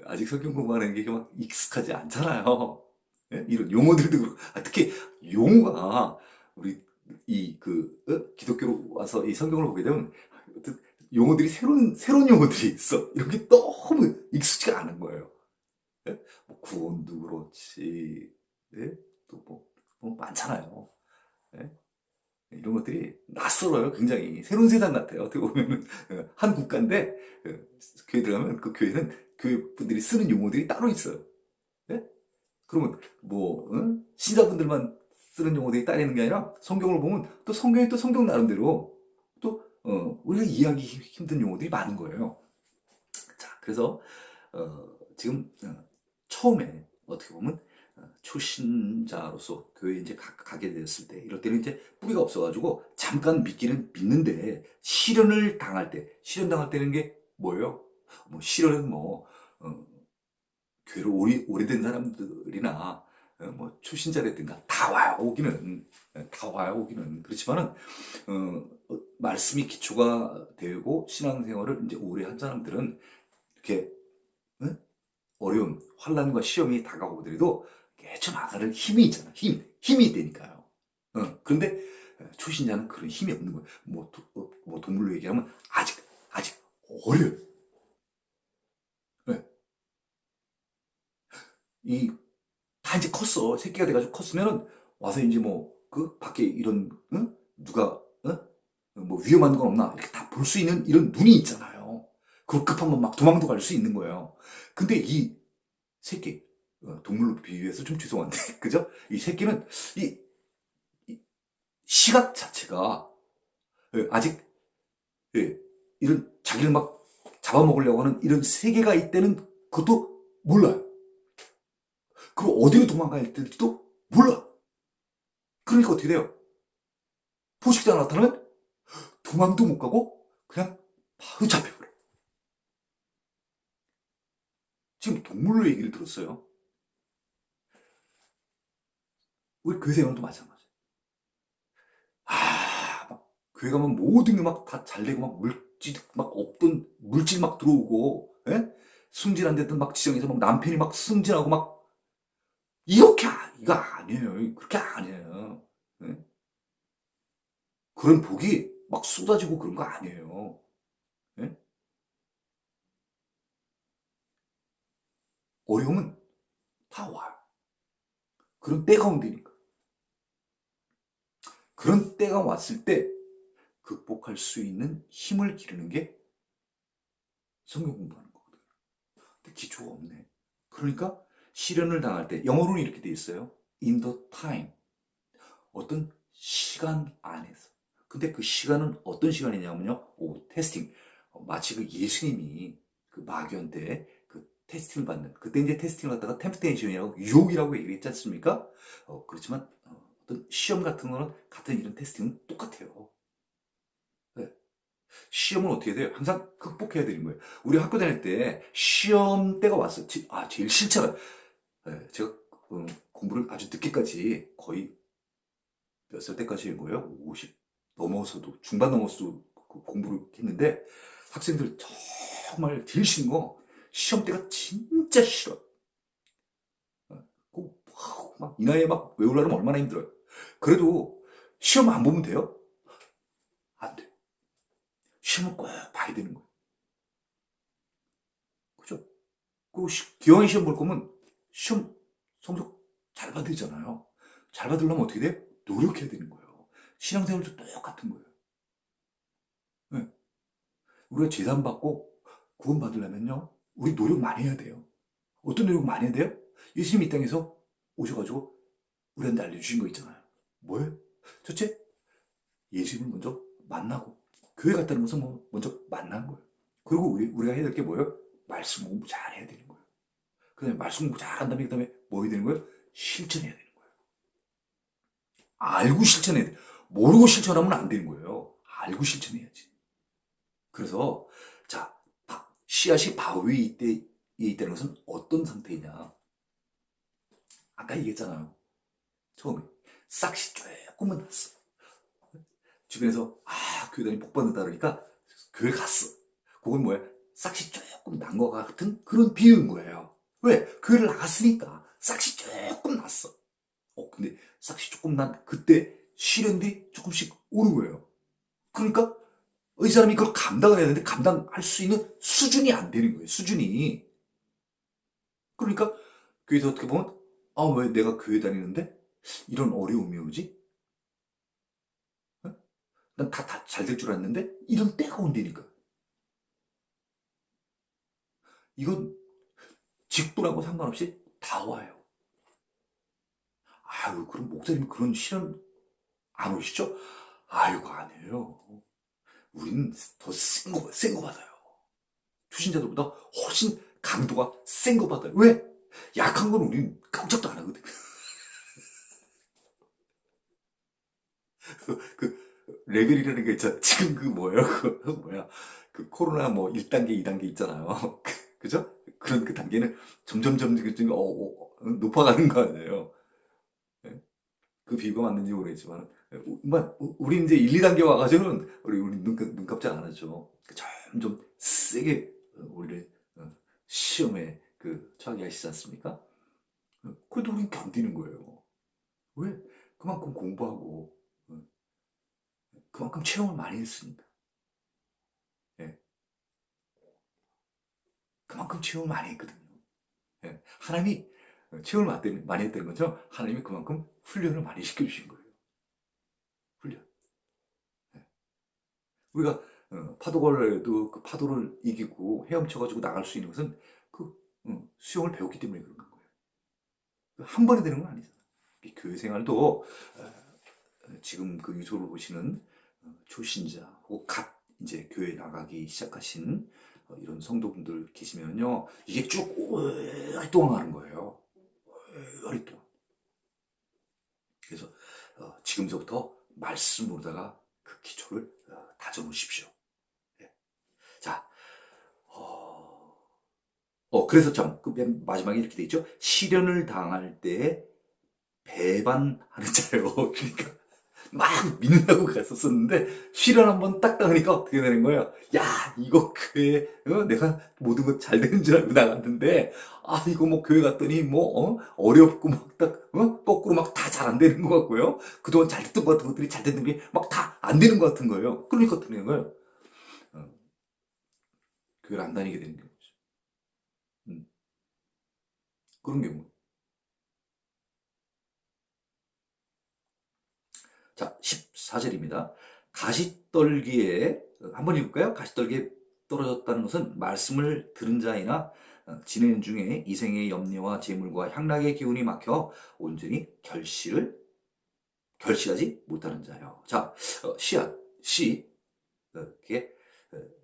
아직 성경 공부하는 게 막 익숙하지 않잖아요. 네? 이런 용어들도 그렇고 특히 용어가 우리 기독교로 와서 이 성경을 보게 되면 용어들이 새로운 용어들이 있어. 이런 게 너무 익숙지가 않은 거예요. 네? 뭐 구원도 그렇지. 네? 뭐 많잖아요. 네? 이런 것들이 낯설어요. 굉장히 새로운 세상 같아요. 어떻게 보면은 한 국가인데 교회 들어가면 그 교회는 교회 분들이 쓰는 용어들이 따로 있어요. 네? 그러면 뭐 신자분들만 쓰는 용어들이 따로 있는 게 아니라 성경을 보면 또 성경이 또 성경 나름대로 또 우리가 이해하기 힘든 용어들이 많은 거예요. 자, 그래서 지금 처음에 어떻게 보면 초신자로서 교회에 이제 가게 되었을 때, 이럴 때는 이제 뿌리가 없어가지고 잠깐 믿기는 믿는데 실현 당할 때는 게 뭐예요? 뭐 실현은 교회로 오래된 사람들이나 뭐 초신자라든가 다 와요 오기는. 그렇지만은 말씀이 기초가 되고 신앙생활을 이제 오래 한 사람들은 이렇게 어려운 환란과 시험이 다가오더라도 헤쳐나가는 힘이 있잖아. 힘이 되니까요. 그런데 초신자는 그런 힘이 없는 거예요. 뭐 동물로 얘기하면 아직 어려요. 네. 다 이제 컸어. 새끼가 돼가지고 컸으면은 와서 이제 그 밖에 이런 누가 뭐 위험한 건 없나 이렇게 다 볼 수 있는 이런 눈이 있잖아요. 그걸 급하면 막 도망도 갈 수 있는 거예요. 근데 이 새끼 동물로 비유해서 좀 죄송한데 그죠? 이 새끼는 이 시각 자체가 아직 이런 자기를 막 잡아먹으려고 하는 이런 세계가 있다는 것도 몰라요. 그리고 어디로 도망가야 될지도 몰라. 그러니까 어떻게 돼요? 포식자 나타나면 도망도 못 가고 그냥 바로 잡혀버려. 지금 동물로 얘기를 들었어요. 우리 교회 생활도 마찬가지. 막 교회 가면 모든 게 막 다 잘 되고 막 물질 막 없던 물질 막 들어오고, 승진 안 됐던 막 지정에서 막 남편이 막 승진하고 막 이거 아니에요. 그렇게 아니에요. 예? 그런 복이 막 쏟아지고 그런 거 아니에요. 예? 어려움은 다 와요. 그런 때가 온다니까. 그런 때가 왔을 때 극복할 수 있는 힘을 기르는 게 성경 공부하는 거거든요. 근데 기초가 없네. 그러니까 시련을 당할 때 영어로는 이렇게 돼 있어요. In the time. 어떤 시간 안에서. 근데 그 시간은 어떤 시간이냐면요. 테스팅. 마치 그 예수님이 그 마귀한테 그 테스팅을 받는. 그때 이제 테스팅을 갖다가 템프테이션이라고 유혹이라고 얘기를 했지 않습니까? 그렇지만 어떤 시험 같은 거는 같은 이런 테스팅은 똑같아요. 네. 시험은 어떻게 돼요? 항상 극복해야 되는 거예요. 우리 학교 다닐 때 시험 때가 왔어요. 제일 싫잖아요. 네, 제가 공부를 아주 늦게까지 거의 몇 살 때까지 한 거예요? 50 넘어서도, 중반 넘어서도 그 공부를 했는데 학생들 정말 제일 싫은 거 시험 때가 진짜 싫어. 막 이 나이에 막 외우려면 얼마나 힘들어요. 그래도 시험 안 보면 돼요? 안 돼. 시험을 꼭 봐야 되는 거예요. 그죠? 그 기왕에 시험 볼 거면 시험 성적 잘 받으잖아요. 잘 받으려면 어떻게 돼? 노력해야 되는 거예요. 신앙생활도 똑같은 거예요. 네. 우리가 재산 받고 구원 받으려면요, 우리 노력 많이 해야 돼요. 어떤 노력 많이 해야 돼요? 예수님 이 땅에서 오셔가지고 우리한테 알려주신 거 있잖아요. 뭐예요? 첫째, 예수님을 먼저 만나고, 교회 갔다는 것은 뭐 먼저 만난 거예요. 그리고 우리가 해야 될 게 뭐예요? 말씀 공부 잘 해야 되는 거예요. 그 다음에 말씀 공부 잘 한 다음에, 그 다음에 뭐 해야 되는 거예요? 실천해야 되는 거예요. 알고 실천해야 돼. 모르고 실천하면 안 되는 거예요. 알고 실천해야지. 그래서, 자, 씨앗이 바위에 있다는 것은 어떤 상태냐? 아까 얘기했잖아요. 처음에. 싹이 조금만 났어. 주변에서, 교회 다니 복 받는다 그러니까, 교회 갔어. 그건 뭐야? 싹이 조금 난 것 같은 그런 비유인 거예요. 왜? 교회를 나갔으니까 싹이 조금 났어. 근데 싹이 조금 난 그때 시련들이 조금씩 오는 거예요. 그러니까 이 사람이 그걸 감당을 해야 되는데 감당할 수 있는 수준이 안 되는 거예요. 수준이. 그러니까 교회에서 어떻게 보면 왜 내가 교회 다니는데 이런 어려움이 오지? 난 다 잘 될 줄 알았는데 이런 때가 온다니까. 이건 직분하고 상관없이 다 와요. 그럼 목사님 그런 시련 안 오시죠? 그거 아니에요. 우리는 더 센 거 받아요. 초신자들보다 훨씬 강도가 센 거 받아요. 왜? 약한 건 우리는 깜짝도 안 하거든. 그 레벨이라는 게 있잖아. 지금 그 뭐예요? 그 뭐야? 그 코로나 뭐 1단계, 2단계 있잖아요. 그죠? 그런 그 단계는 점점 높아가는 거 아니에요. 예? 그 비유가 맞는지 모르겠지만, 우리 이제 1, 2단계 와가지고는 우리 눈 깜짝 안 하죠. 점점 세게 우리를 시험에 처하게 하시지 않습니까? 그래도 우린 견디는 거예요. 왜? 그만큼 공부하고, 그만큼 체험을 많이 했으니까. 예. 그만큼 체험을 많이 했거든요. 예. 하나님이 체험을 많이 했다는 거죠. 하나님이 그만큼 훈련을 많이 시켜주신 거예요. 훈련. 예. 우리가 파도걸에도 그 파도를 이기고 헤엄쳐가지고 나갈 수 있는 것은 그 수영을 배웠기 때문에 그런 거예요. 한 번에 되는 건 아니잖아요. 교회 생활도 지금 그 유튜브를 보시는 초신자 혹은 갓 이제 교회 나가기 시작하신 이런 성도분들 계시면요, 이게 쭉 오랫동안 하는 거예요. 오랫동안. 그래서 지금서부터 말씀으로다가 그 기초를 다져놓으십시오. 예. 자, 그래서 참, 맨 마지막에 이렇게 돼 있죠. 시련을 당할 때 배반하는 자요. 그러니까 막 믿는다고 갔었었는데 시련 한번 딱 당하니까 어떻게 되는 거예요? 야, 이거 교회 내가 모든 것 잘 되는 줄 알고 나갔는데 이거 뭐 교회 갔더니 뭐 어렵고 막 딱 거꾸로 막 다 잘 안 되는 것 같고요. 그동안 잘 됐던 것 같은 것들이 잘 됐던 게 막 다 안 되는 것 같은 거예요. 그러니까 어떻게 되는 거예요? 어, 교회를 안 다니게 되는 거죠. 음, 그런 경우. 자, 14절입니다. 가시떨기에, 한번 읽을까요? 가시떨기에 떨어졌다는 것은 말씀을 들은 자이나 지내는 중에 이생의 염려와 재물과 향락의 기운이 막혀 온전히 결실하지 못하는 자요. 자, 이렇게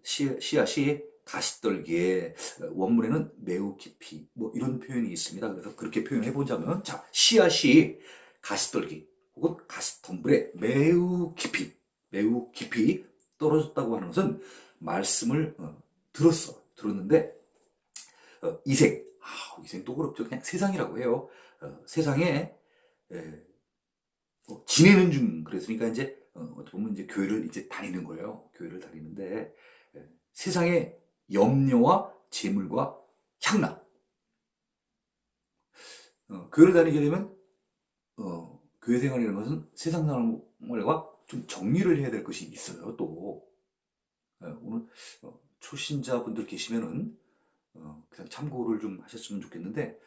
씨앗이 가시떨기에 원문에는 매우 깊이 뭐 이런 표현이 있습니다. 그래서 그렇게 표현해 보자면 자, 씨앗이 가시떨기 혹은 가시덤불에 매우 깊이 떨어졌다고 하는 것은 말씀을 들었는데 이생도 그렇죠. 그냥 세상이라고 해요. 세상에 지내는 중 그랬으니까 이제 어떻게 보면 이제 교회를 이제 다니는 거예요. 교회를 다니는데 세상의 염려와 재물과 향락. 교회를 다니게 되면 교회 생활이라는 것은 세상 생활과 좀 정리를 해야 될 것이 있어요. 또 오늘 초신자분들 계시면은 그냥 참고를 좀 하셨으면 좋겠는데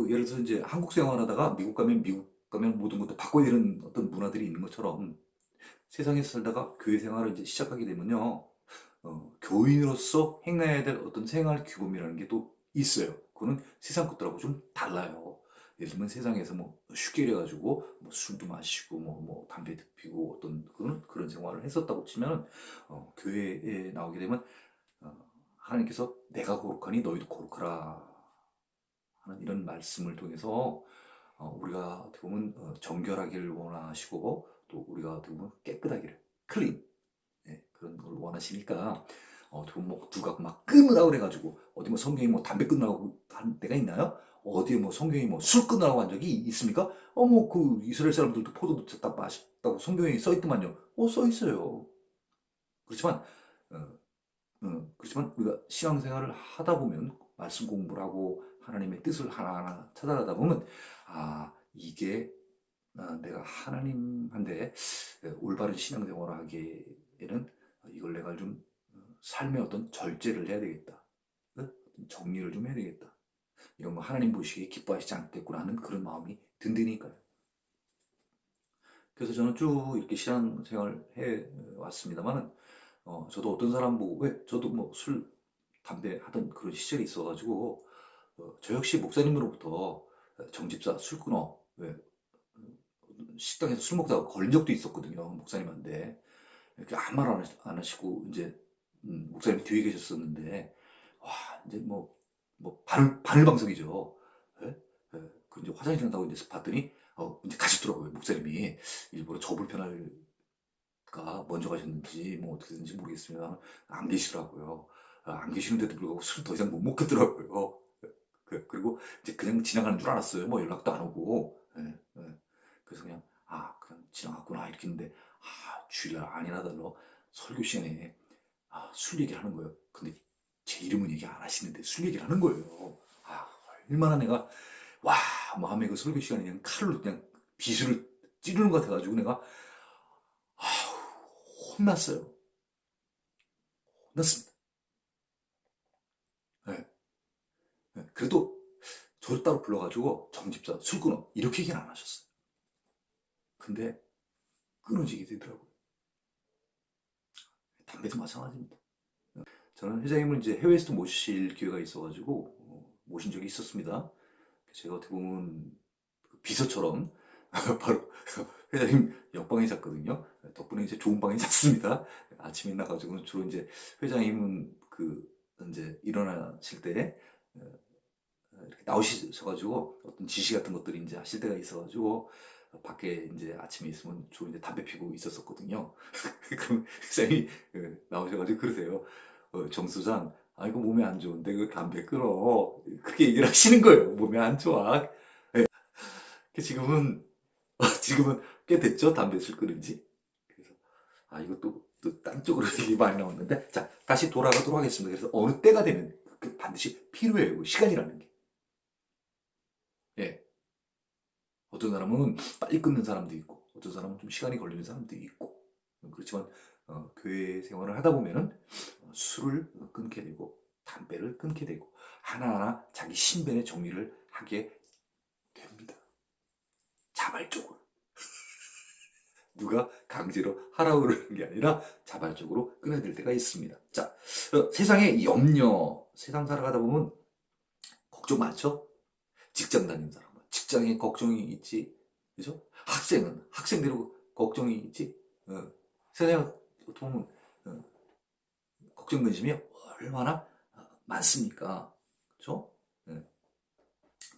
예를 들어서 이제 한국 생활하다가 미국 가면 모든 것도 바꿔야 되는 어떤 문화들이 있는 것처럼 세상에서 살다가 교회 생활을 이제 시작하게 되면요. 교인으로서 행해야 될 어떤 생활 규범이라는 게 또 있어요. 그거는 세상 것들하고 좀 달라요. 예를 들면 세상에서 뭐 쉽게 이래가지고 뭐 술도 마시고 뭐 담배도 피고 어떤 그런 생활을 했었다고 치면 교회에 나오게 되면 하나님께서 내가 거룩하니 너희도 거룩하라 하는 이런 말씀을 통해서 우리가 어떻게 보면 정결하기를 원하시고 또 우리가 어떻게 보면 깨끗하기를 클린 그런 걸 원하시니까 어떻게 보면 뭐 누가 막 끊으라고 그래가지고 어디 뭐 성경이 뭐 담배 끊으라고 한 데가 있나요? 어디에 뭐 성경이 뭐 술 끊으라고 한 적이 있습니까? 뭐 그 이스라엘 사람들도 포도도 딱 맛있다고 성경에 써 있더만요. 써 있어요. 그렇지만 그렇지만 우리가 신앙생활을 하다 보면 말씀 공부를 하고 하나님의 뜻을 하나하나 찾아가다 보면 이게 내가 하나님한테 올바른 신앙생활을 하기에는 이걸 내가 좀 삶의 어떤 절제를 해야 되겠다. 정리를 좀 해야 되겠다. 이런 거 하나님 보시기에 기뻐하시지 않겠구나 하는 그런 마음이 든든히니까요. 그래서 저는 쭉 이렇게 신앙생활을 해 왔습니다만은 저도 어떤 사람 보고 왜 저도 뭐 술, 담배 하던 그런 시절이 있어가지고 저 역시 목사님으로부터 정집사 술 끊어 왜 식당에서 술 먹다가 걸린 적도 있었거든요. 목사님한테 이렇게 아무 말 안 하시고 이제 목사님이 뒤에 계셨었는데 와 이제 뭐 바늘방석이죠. 예? 예. 그 이제 화장실 간다고 이제 봤더니 이제 가셨더라고요. 목사님이 일부러 저 불편할까 먼저 가셨는지 뭐 어떻게 됐는지 모르겠습니다. 안 계시더라고요. 안 계시는데도 불구하고 술 더 이상 못 먹겠더라고요. 그리고 이제 그냥 지나가는 줄 알았어요. 뭐 연락도 안 오고. 예, 예. 그래서 그냥 지나갔구나 이렇게 했는데 주일날 아니나 달라 설교 시간에 술 얘기를 하는 거예요. 근데 제 이름은 얘기 안 하시는데 술 얘기를 하는 거예요. 얼마나 내가 마음에 그 설교 시간에 그냥 칼로 그냥 비수를 찌르는 것 같아가지고 내가 혼났어요. 혼났습니다. 네. 네. 그래도 저를 따로 불러가지고 정집사 술 끊어 이렇게 얘기는 안 하셨어요. 근데 끊어지게 되더라고요. 담배도 마찬가지입니다. 저는 회장님을 이제 해외에서도 모실 기회가 있어가지고 모신 적이 있었습니다. 제가 어떻게 보면 그 비서처럼 바로 회장님 옆방에 잤거든요. 덕분에 이제 좋은 방에 잤습니다. 아침에 나가지고 주로 이제 회장님은 이제 일어나실 때 이렇게 나오셔가지고 어떤 지시 같은 것들이 이제 하실 때가 있어가지고 밖에 이제 아침에 있으면 주로 이제 담배 피고 있었었거든요. 그럼 회장님이 나오셔가지고 그러세요. 정수장, 이거 몸에 안 좋은데 그 담배 끊어. 그렇게 얘기를 하시는 거예요. 몸에 안 좋아. 지금은 지금은 꽤 됐죠 담배 술 끊은 지. 그래서 이것도 또 딴 쪽으로 얘기 많이 나왔는데 자 다시 돌아가도록 하겠습니다. 그래서 어느 때가 되면 반드시 필요해요. 시간이라는 게. 예. 어떤 사람은 빨리 끊는 사람도 있고 어떤 사람은 좀 시간이 걸리는 사람도 있고 그렇지만 교회 생활을 하다 보면은 술을 끊게 되고 담배를 끊게 되고 하나하나 자기 신변의 정리를 하게 됩니다. 자발적으로. 누가 강제로 하라고 그러는 게 아니라 자발적으로 끊어야 될 때가 있습니다. 자, 세상의 염려, 세상 살아가다 보면 걱정 많죠? 직장 다니는 사람은 직장에 걱정이 있지, 그죠? 학생은 학생대로 걱정이 있지. 세상에 보면 걱정 근심이 얼마나 많습니까? 그죠?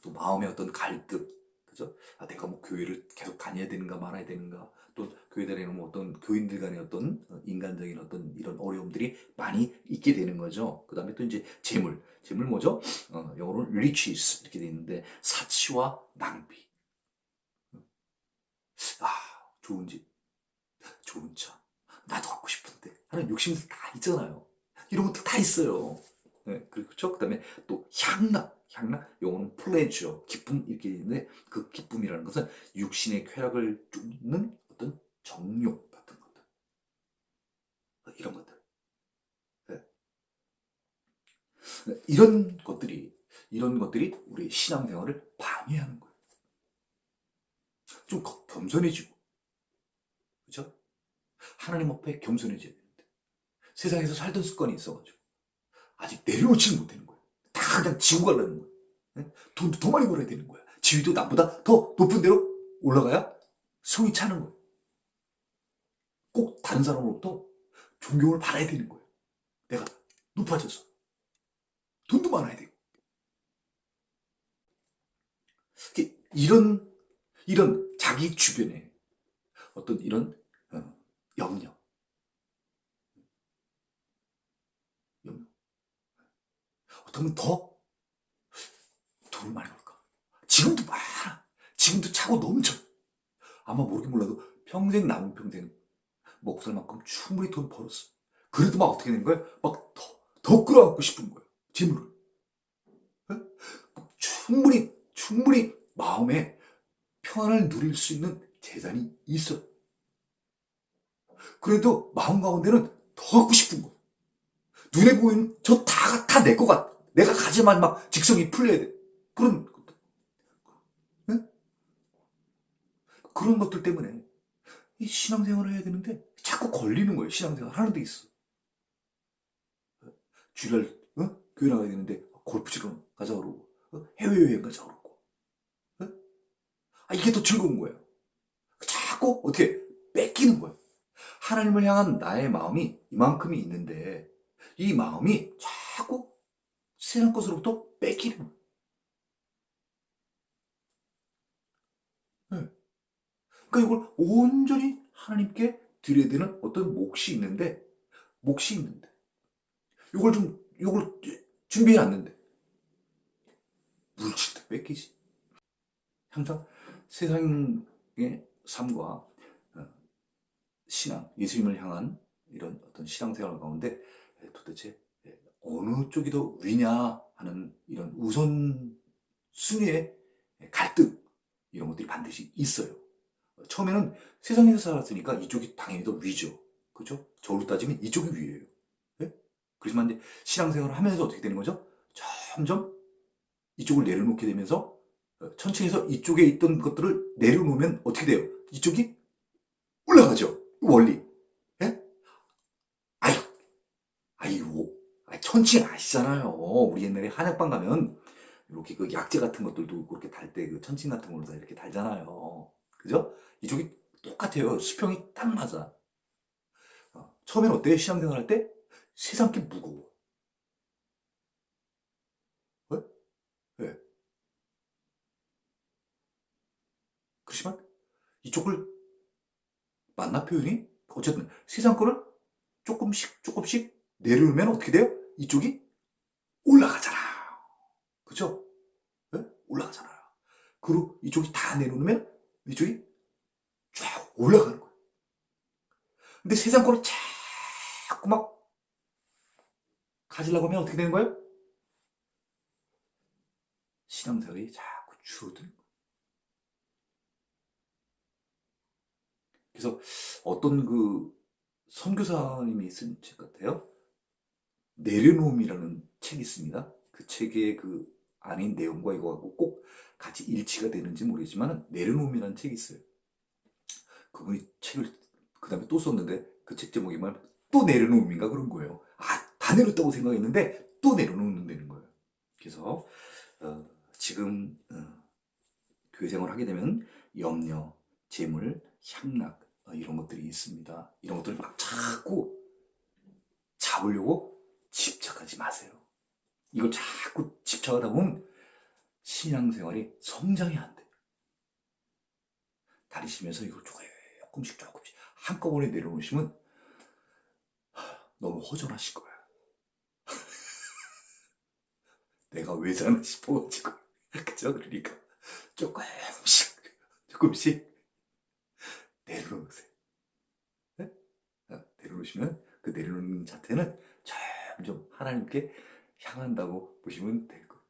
또 마음의 어떤 갈등, 그죠? 아, 내가 뭐 교회를 계속 다녀야 되는가 말아야 되는가, 또 교회 다니는 뭐 어떤 교인들 간의 어떤 인간적인 어떤 이런 어려움들이 많이 있게 되는 거죠. 그 다음에 또 이제 재물 뭐죠? 영어로는 riches 이렇게 돼 있는데 사치와 낭비. 아, 좋은 집, 좋은 차, 나도 갖고 싶은데 하는 욕심들 다 있잖아요. 이런 것들 다 있어요. 네, 그렇죠? 그 다음에 또 향락, 영어는 플레저, 기쁨 이렇게 있는데 그 기쁨이라는 것은 육신의 쾌락을 쫓는 어떤 정욕 같은 것들, 이런 것들. 네. 이런 것들이 우리 신앙생활을 방해하는 거예요. 좀 겸손해지고, 그렇죠? 하나님 앞에 겸손해져야 되는데 세상에서 살던 습관이 있어가지고 아직 내려놓지는 못하는 거예요. 다 그냥 지고 가려는 거예요. 네? 돈도 더 많이 벌어야 되는 거야. 지위도 남보다 더 높은 데로 올라가야 성이 차는 거예요. 꼭 다른 사람으로부터 존경을 받아야 되는 거예요. 내가 높아져서 돈도 많아야 되고. 이런 자기 주변에 어떤 이런 염려, 염려. 어쩌면 더 돈을 많이 벌까? 지금도 많아. 지금도 차고 넘쳐. 아마 모르긴 몰라도 평생 남은 평생 먹고 살 만큼 충분히 돈 벌었어. 그래도 막 어떻게 된 거야? 막 더 끌어안고 싶은 거야. 재물을. 충분히 마음에 평안을 누릴 수 있는 재산이 있어. 그래도 마음 가운데는 더 갖고 싶은 거야. 눈에 보이는 저 다 내 거 같아. 내가 가지만 막 직성이 풀려야 돼. 그런 것들. 응? 그런 것들 때문에 이 신앙생활을 해야 되는데 자꾸 걸리는 거예요. 신앙생활 하는 데 있어. 주일 교회 나가야 되는데 골프 치러 가자 그러고 해외여행 가자 그러고 이게 더 즐거운 거예요. 자꾸 어떻게 뺏기는 거예요. 하나님을 향한 나의 마음이 이만큼이 있는데 이 마음이 자꾸 세상 것으로부터 뺏기는 거예요. 네. 그러니까 이걸 온전히 하나님께 드려야 되는 어떤 몫이 있는데 이걸 준비해 놨는데 물질도 뺏기지. 항상 세상의 삶과 신앙, 예수님을 향한 이런 어떤 신앙생활 가운데 도대체 어느 쪽이 더 위냐 하는 이런 우선순위의 갈등, 이런 것들이 반드시 있어요. 처음에는 세상에서 살았으니까 이쪽이 당연히 더 위죠. 그죠? 저로 따지면 이쪽이 위예요. 네? 그렇지만 이제 신앙생활을 하면서 어떻게 되는 거죠? 점점 이쪽을 내려놓게 되면서 천층에서 이쪽에 있던 것들을 내려놓으면 어떻게 돼요? 이쪽이 올라가죠. 원리. 예? 아이, 아이고. 천칭 아시잖아요. 우리 옛날에 한약방 가면 이렇게 그 약재 같은 것들도 그렇게 달 때 그 천칭 같은 걸로 다 이렇게 달잖아요. 그죠? 이쪽이 똑같아요. 수평이 딱 맞아. 처음엔 어때요? 신앙생활 할 때? 세상 게 무거워. 어? 네. 그렇지만 이쪽을 맞나 표현이? 어쨌든 세상 거를 조금씩 내려놓으면 어떻게 돼요? 이쪽이 올라가잖아. 그죠? 네? 올라가잖아요. 그리고 이쪽이 다 내려놓으면 이쪽이 쫙 올라가는 거예요. 근데 세상 거를 자꾸 막 가지려고 하면 어떻게 되는 거예요? 신앙생활이 자꾸 줄어드는 거예요. 그래서 어떤 그 선교사님이 쓴 책 같아요. 내려놓음이라는 책이 있습니다. 그 책의 그 안인 내용과 이거하고 꼭 같이 일치가 되는지 모르겠지만 내려놓음이라는 책이 있어요. 그분이 책을 그 다음에 또 썼는데 그 책 제목이 말 또 내려놓음인가 그런 거예요. 아, 다 내렸다고 생각했는데 또 내려놓는다는 거예요. 그래서 지금 교회 생활을 하게 되면 염려, 재물, 향락 이런 것들이 있습니다. 이런 것들을 막 자꾸 잡으려고 집착하지 마세요. 이걸 자꾸 집착하다 보면 신앙생활이 성장이 안 돼요. 다니시면서 이걸 조금씩 한꺼번에 내려놓으시면 너무 허전하실 거예요. 내가 왜 사나 싶어가지고. 그죠? 그러니까 조금씩 내려놓으세요. 네? 내려놓으시면 그 내려놓는 자태는 점점 하나님께 향한다고 보시면 될 거예요.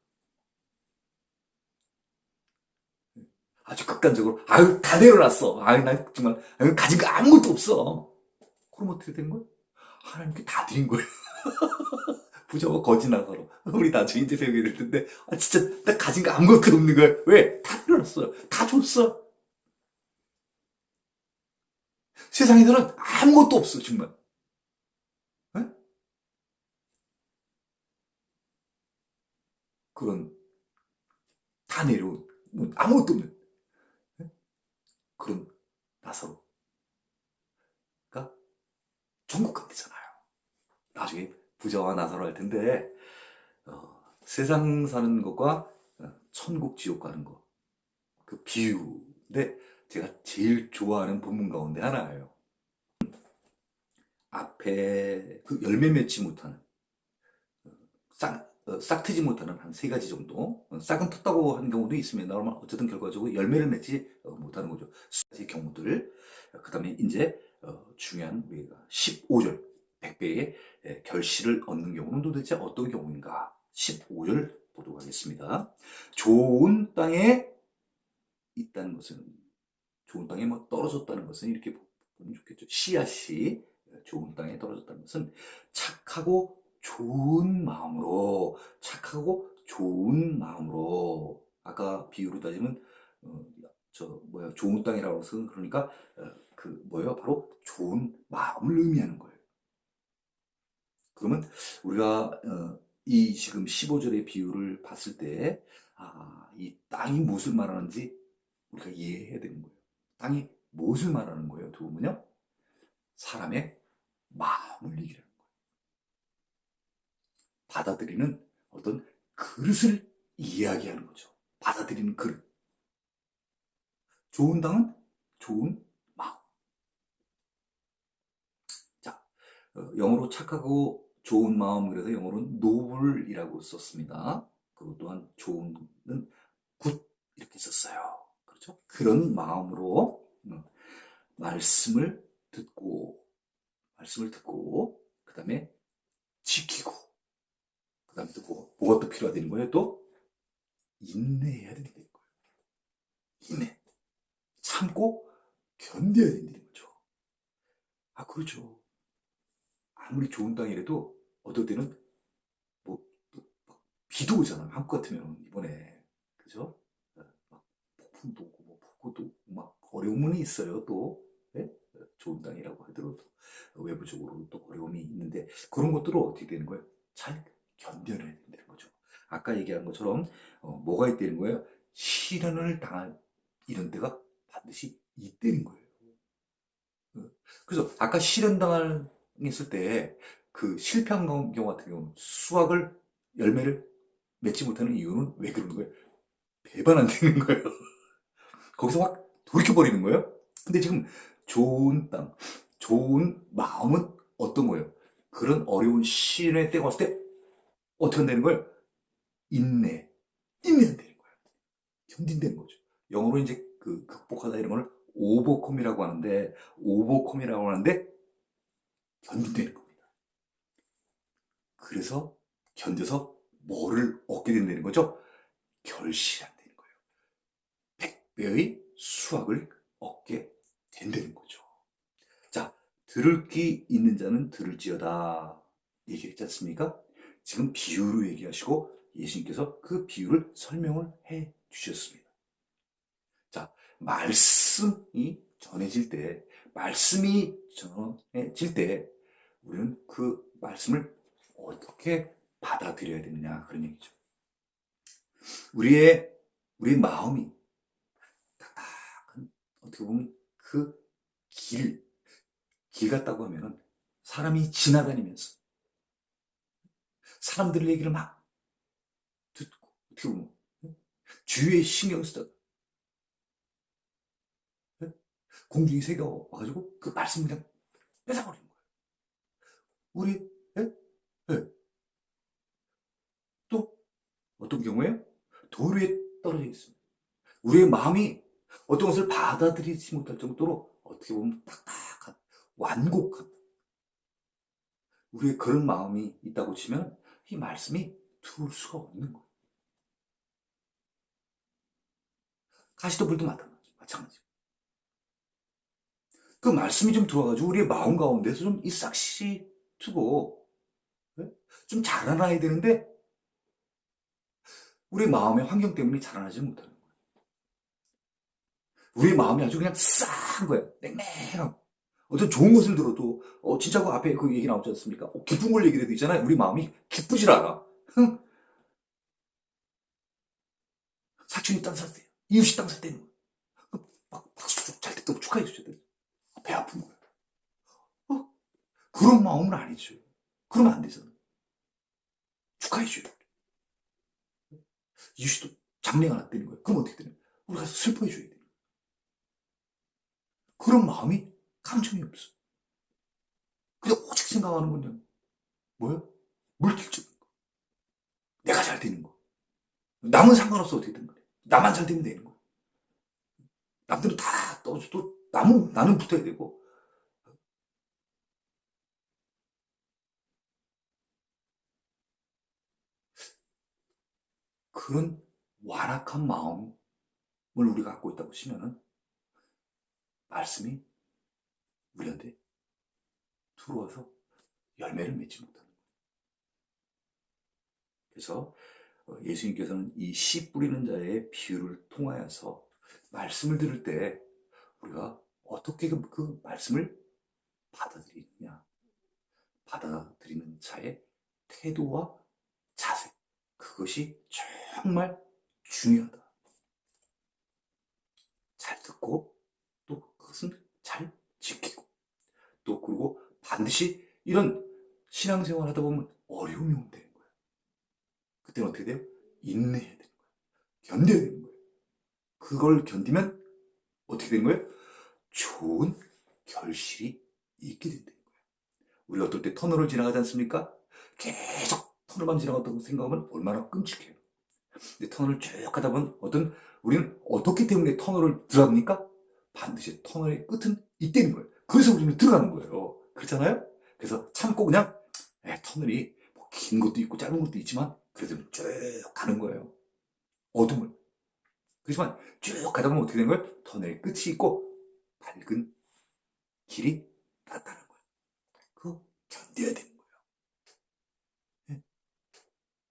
아주 극단적으로, 아유, 다 내려놨어. 아유, 난 정말, 아유, 가진 거 아무것도 없어. 그럼 어떻게 된 거예요? 하나님께 다 드린 거예요. 부자와 거지 나서로. 우리 나중에 이제 배우게 될 텐데, 아, 진짜, 나 가진 거 아무것도 없는 거야. 왜? 다 내려놨어요. 다 줬어. 세상에서는 아무것도 없어, 정말. 에? 그런, 다 내려온, 아무것도 없는, 에? 그런 나사로가 천국 같잖아요. 나중에 부자와 나사로 할 텐데, 세상 사는 것과 천국, 지옥 가는 것, 그 비유인데, 제가 제일 좋아하는 본문 가운데 하나예요. 앞에 그 열매 맺지 못하는, 싹 트지 못하는 한 3가지 정도, 싹은 텄다고 하는 경우도 있습니다. 어쨌든 결과적으로 열매를 맺지 못하는 거죠. 2가지 경우들. 그 다음에 이제 중요한 우리가 15절, 100배의 결실을 얻는 경우는 도대체 어떤 경우인가? 15절 보도록 하겠습니다. 좋은 땅에 있다는 것은, 좋은 땅에 뭐 떨어졌다는 것은 이렇게 보면 좋겠죠. 씨앗이 좋은 땅에 떨어졌다는 것은 착하고 좋은 마음으로, 아까 비유로 따지면 좋은 땅이라고 해서 그러니까 바로 좋은 마음을 의미하는 거예요. 그러면 우리가 이 지금 15절의 비유를 봤을 때, 이 땅이 무엇을 말하는지 우리가 이해해야 되는 거예요. 땅이 무엇을 말하는 거예요? 두 분은요? 사람의 마음을 얘기하는 거예요. 받아들이는 어떤 그릇을 이야기하는 거죠. 받아들이는 그릇. 좋은 땅은 좋은 마음. 자, 영어로 착하고 좋은 마음, 그래서 영어로는 noble이라고 썼습니다. 그리고 또한 좋은은 good 이렇게 썼어요. 그렇죠? 그런 마음으로 말씀을 듣고, 그 다음에 지키고, 그 다음에 또 뭐가 또 필요하다는 거예요? 또 인내해야 된다는 거예요. 인내. 참고 견뎌야 된다는 거죠. 그렇죠. 아무리 좋은 땅이라도 어떨 때는 뭐 비도 오잖아요. 한국 같으면 이번에, 그죠? 막 폭풍도 오고 뭐 폭우도 오고 막 어려움은 있어요. 또 네? 좋은 땅이라고 하더라도 외부적으로 또 어려움이 있는데, 그런 것들은 어떻게 되는 거예요? 잘 견뎌내야 된다는 거죠. 아까 얘기한 것처럼 뭐가 있다는 거예요? 시련을 당할 이런 때가 반드시 있다는 거예요. 그래서 아까 시련 당했을 때 그 실패한 경우 같은 경우는 열매를 맺지 못하는 이유는 왜 그러는 거예요? 배반 안 되는 거예요. 거기서 확 돌이켜버리는 거예요. 근데 지금 좋은 땅, 좋은 마음은 어떤 거예요? 그런 어려운 시련의 때가 왔을 때 어떻게 한다는 거예요? 인내한다는 거예요. 견딘다는 거죠. 영어로 이제 극복하다 이런 걸 오버컴이라고 하는데, 견딘다는 겁니다. 그래서 견뎌서 뭐를 얻게 된다는 거죠? 결실한다는 거예요. 100배의 수확을 얻게 된다는 거죠. 자, 들을 귀 있는 자는 들을지어다 얘기했지 않습니까? 지금 비유로 얘기하시고 예수님께서 그 비유를 설명을 해 주셨습니다. 자, 말씀이 전해질 때, 말씀이 전해질 때, 우리는 그 말씀을 어떻게 받아들여야 되느냐, 그런 얘기죠. 우리의 마음이 딱딱한, 어떻게 보면 그 길 같다고 하면은 사람이 지나다니면서 사람들 얘기를 막 듣고, 어떻게 보면 주위에 신경 쓰다가 공중에 새가 와가지고 그 말씀 그냥 뺏어버리는 거예요. 우리, 예? 예. 또 어떤 경우에 돌 위에 떨어져 있습니다. 우리의 마음이 어떤 것을 받아들이지 못할 정도로 어떻게 보면 딱딱한, 완곡한, 우리의 그런 마음이 있다고 치면 이 말씀이 들어올 수가 없는 거예요. 가시도 불도 마찬가지. 그 말씀이 좀 들어와가지고 우리의 마음 가운데서 좀 이 싹시 트고, 네? 좀 자라나야 되는데 우리 마음의 환경 때문에 자라나지 못하는 거예요. 우리 마음이 아주 그냥 싹한 거예요. 냉랭하고. 어떤 좋은 것을 들어도 진짜 그 앞에 그 얘기 나오지 않습니까? 기쁜 걸 얘기를 해도 있잖아요. 우리 마음이 기쁘질 않아. 사촌이 땅 샀대요. 이웃이 땅 샀대요. 막 박수 잘 때 축하해 주셔야 돼요. 배 아픈 거야. 그런 마음은 아니죠. 그러면 안 되잖아. 축하해 줘야 돼. 이웃이 또 장례가 났다는 거야. 그럼 어떻게 되냐? 우리가 슬퍼해 줘야 돼. 그런 마음이, 감정이 없어. 그냥 오직 생각하는 건 뭐야? 물질적인 거. 내가 잘 되는 거. 남은 상관없어, 어떻게 된 거야. 나만 잘 되면 되는 거. 남들은 다 떨어져도 나는 붙어야 되고. 그런 완악한 마음을 우리가 갖고 있다고 치면은 말씀이 우리한테 들어와서 열매를 맺지 못하는 거예요. 그래서 예수님께서는 이 씨 뿌리는 자의 비유를 통하여서 말씀을 들을 때 우리가 어떻게 그 말씀을 받아들이느냐, 받아들이는 자의 태도와 자세, 그것이 정말 중요하다. 잘 듣고 또 그것은 잘 지키고, 또 그리고 반드시 이런 신앙생활 하다 보면 어려움이 온다는 거예요. 그때는 어떻게 돼요? 인내해야 되는 거예요. 견뎌야 되는 거예요. 그걸 견디면 어떻게 되는 거예요? 좋은 결실이 있게 된다는 거예요. 우리 어떨 때 터널을 지나가지 않습니까? 계속 터널만 지나갔다고 생각하면 얼마나 끔찍해요. 근데 터널을 쭉 가다 보면 우리는 어떻기 때문에 터널을 들어갑니까? 반드시 터널의 끝은 있다는 거예요. 그래서 우리는 들어가는 거예요. 그렇잖아요? 그래서 참고 그냥 터널이 긴 것도 있고 짧은 것도 있지만 그래도 쭉 가는 거예요. 어둠을. 그렇지만 쭉 가다 보면 어떻게 되는 거예요? 터널의 끝이 있고 밝은 길이 나타나는 거예요. 그거 견뎌야 됩니다.